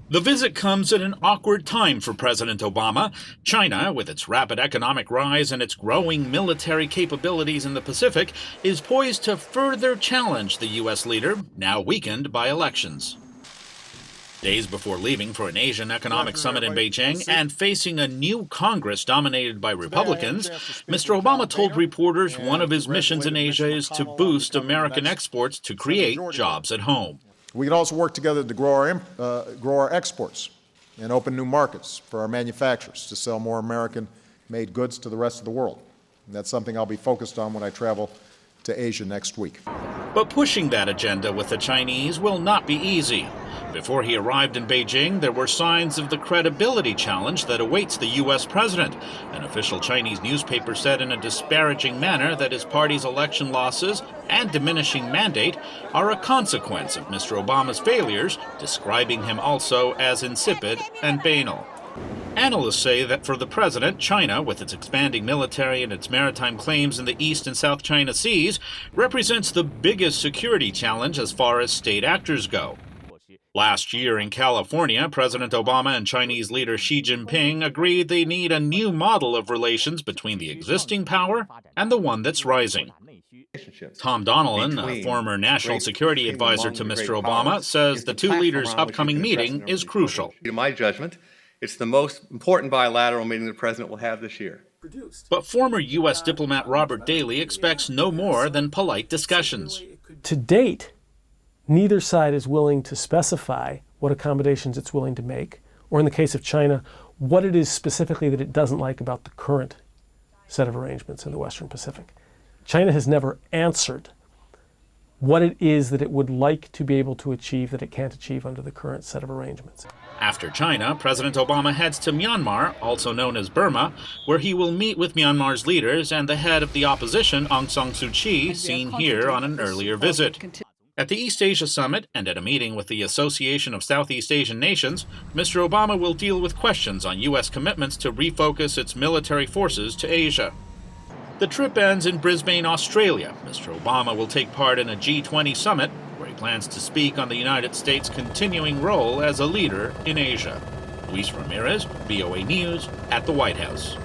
The visit comes at an awkward time for President Obama. China, with its rapid economic rise and its growing military capabilities in the Pacific, is poised to further challenge the U.S. leader, now weakened by elections. Days before leaving for an Asian economic summit in Beijing and facing a new Congress dominated by Republicans, Mr. Obama told reporters one of his missions in Asia is to boost American exports to create jobs at home. We can also work together to grow our exports and open new markets for our manufacturers to sell more American-made goods to the rest of the world. And that's something I'll be focused on when I travel to Asia next week. But pushing that agenda with the Chinese will not be easy. Before he arrived in Beijing, there were signs of the credibility challenge that awaits the U.S. president. An official Chinese newspaper said in a disparaging manner that his party's election losses and diminishing mandate are a consequence of Mr. Obama's failures, describing him also as insipid and banal. Analysts say that for the president, China, with its expanding military and its maritime claims in the East and South China Seas, represents the biggest security challenge as far as state actors go. Last year in California, President Obama and Chinese leader Xi Jinping agreed they need a new model of relations between the existing power and the one that's rising. Tom Donilon, a former national security advisor to Mr. Obama, says the two leaders' upcoming meeting is crucial. In my judgment, it's the most important bilateral meeting the president will have this year. But former U.S. diplomat Robert Daley expects no more than polite discussions. To date, neither side is willing to specify what accommodations it's willing to make, or in the case of China, what it is specifically that it doesn't like about the current set of arrangements in the Western Pacific. China has never answered what it is that it would like to be able to achieve that it can't achieve under the current set of arrangements. After China, President Obama heads to Myanmar, also known as Burma, where he will meet with Myanmar's leaders and the head of the opposition, Aung San Suu Kyi, seen here on an earlier visit. At the East Asia Summit and at a meeting with the Association of Southeast Asian Nations, Mr. Obama will deal with questions on U.S. commitments to refocus its military forces to Asia. The trip ends in Brisbane, Australia. Mr. Obama will take part in a G20 summit where he plans to speak on the United States' continuing role as a leader in Asia. Ramirez, VOA News, at the White House.